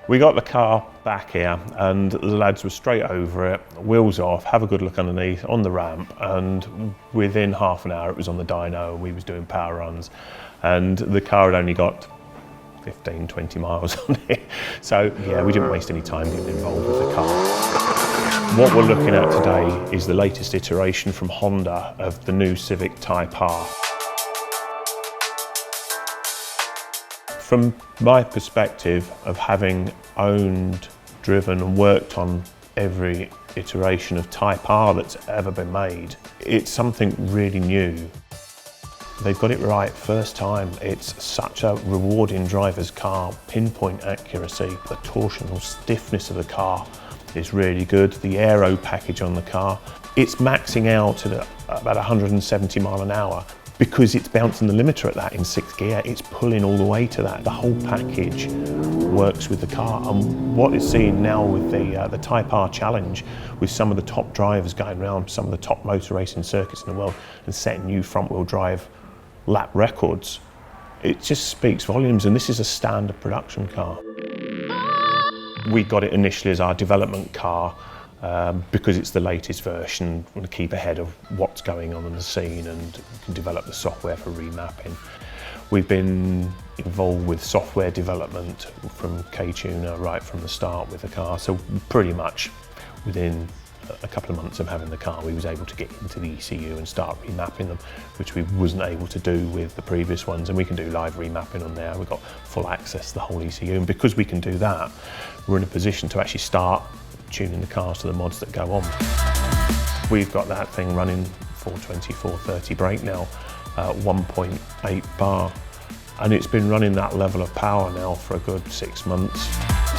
We got the car back here and the lads were straight over it, wheels off, have a good look underneath, on the ramp, and within half an hour it was on the dyno and we was doing power runs, and the car had only got 15, 20 miles on it. So yeah, we didn't waste any time getting involved with the car. What we're looking at today is the latest iteration from Honda of the new Civic Type R. From my perspective of having owned, driven and worked on every iteration of Type R that's ever been made, it's something really new. They've got it right first time. It's such a rewarding driver's car, pinpoint accuracy, the torsional stiffness of the car is really good, the aero package on the car. It's maxing out at about 170 mile an hour. Because it's bouncing the limiter at that in 6th gear, it's pulling all the way to that. The whole package works with the car. And what it's seeing now with the Type R Challenge, with some of the top drivers going around some of the top motor racing circuits in the world and setting new front wheel drive lap records, it just speaks volumes, and this is a standard production car. We got it initially as our development car, because it's the latest version, we want to keep ahead of what's going on in the scene and can develop the software for remapping. We've been involved with software development from Ktuner right from the start with the car, so pretty much within a couple of months of having the car we was able to get into the ECU and start remapping them, which we wasn't able to do with the previous ones, and we can do live remapping on there. We've got full access to the whole ECU, and because we can do that, we're in a position to actually start tuning the cars to the mods that go on. We've got that thing running 420, 430 brake now, 1.8 bar, and it's been running that level of power now for a good 6 months.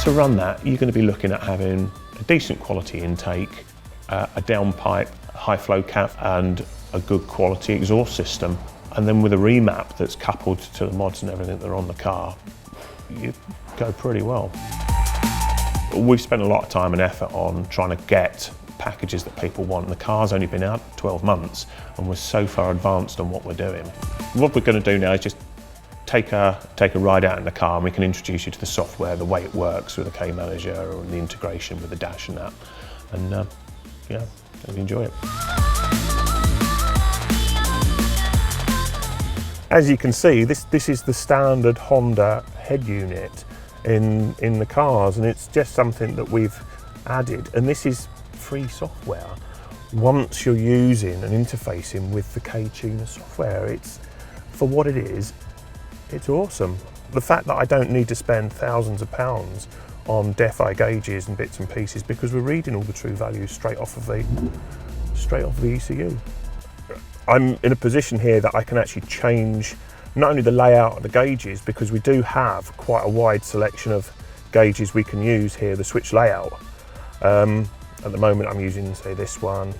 To run that, you're going to be looking at having a decent quality intake, a downpipe, high flow cap, and a good quality exhaust system. And then with a remap that's coupled to the mods and everything that are on the car, you go pretty well. We've spent a lot of time and effort on trying to get packages that people want. The car's only been out 12 months and we're so far advanced on what we're doing. What we're going to do now is just take a ride out in the car, and we can introduce you to the software, the way it works with the K Manager or the integration with the dash and that. And yeah, hope you enjoy it. As you can see, this is the standard Honda head unit in the cars, and it's just something that we've added, and this is free software. Once you're using and interfacing with the Ktuner software, it's, for what it is, it's awesome. The fact that I don't need to spend thousands of pounds on def-I gauges and bits and pieces, because we're reading all the true values straight off of the ECU. I'm in a position here that I can actually change not only the layout of the gauges, because we do have quite a wide selection of gauges we can use here, the switch layout. At the moment I'm using, say, this one.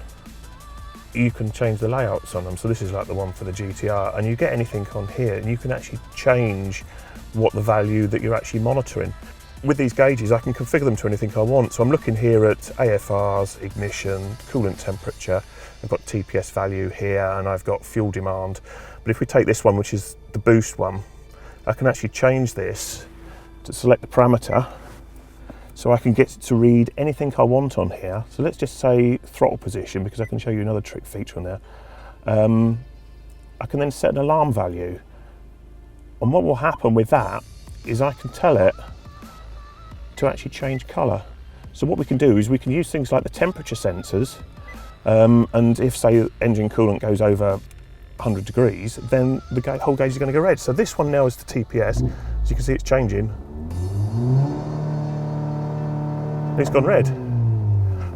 You can change the layouts on them, so this is like the one for the GTR, and you get anything on here and you can actually change what the value that you're actually monitoring. With these gauges I can configure them to anything I want, so I'm looking here at AFRs, ignition, coolant temperature, I've got TPS value here, and I've got fuel demand. But if we take this one, which is the boost one, I can actually change this to select the parameter, so I can get to read anything I want on here. So let's just say throttle position, because I can show you another trick feature on there. I can then set an alarm value. And what will happen with that is I can tell it to actually change colour. So what we can do is we can use things like the temperature sensors, and if, say, engine coolant goes over 100 degrees, then the whole gauge is going to go red. So this one now is the TPS, as you can see it's changing. It's gone red,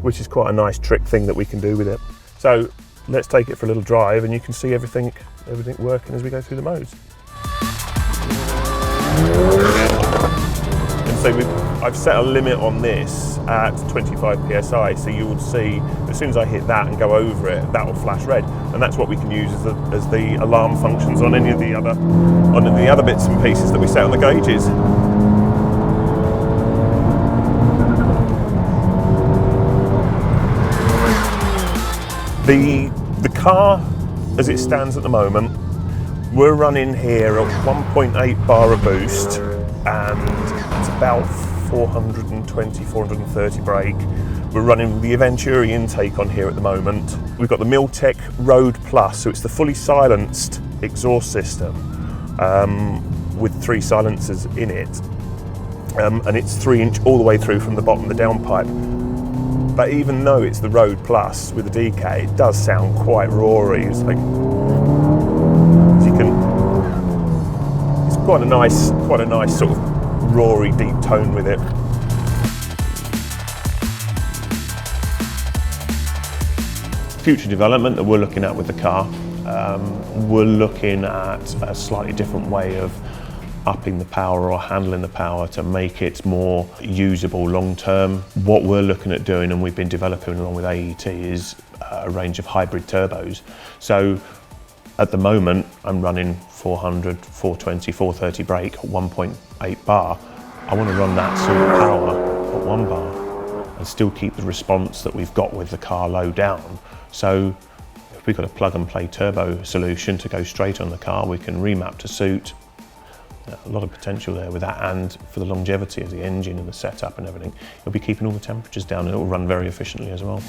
which is quite a nice trick thing that we can do with it. So let's take it for a little drive, and you can see everything working as we go through the modes. And so I've set a limit on this at 25 psi, so you would see as soon as I hit that and go over it, that will flash red, and that's what we can use as the alarm functions on any of the other bits and pieces that we set on the gauges. The car, as it stands at the moment, we're running here at 1.8 bar of boost, and it's about 420, 430 brake. We're running the Venturi intake on here at the moment. We've got the Miltech Road Plus, so it's the fully silenced exhaust system with 3 silencers in it. And it's 3-inch all the way through from the bottom of the downpipe. But even though it's the Road Plus with the DK, it does sound quite roary. It's like, as you can, it's quite a nice sort of roary deep tone with it. Future development that we're looking at with the car, we're looking at a slightly different way of upping the power or handling the power to make it more usable long term. What we're looking at doing, and we've been developing along with AET, is a range of hybrid turbos. So at the moment I'm running 400, 420, 430 brake at 1.8 bar. I want to run that sort of power at 1 bar and still keep the response that we've got with the car low down. So if we've got a plug and play turbo solution to go straight on the car, we can remap to suit. A lot of potential there with that, and for the longevity of the engine and the setup and everything, it'll be keeping all the temperatures down and it will run very efficiently as well.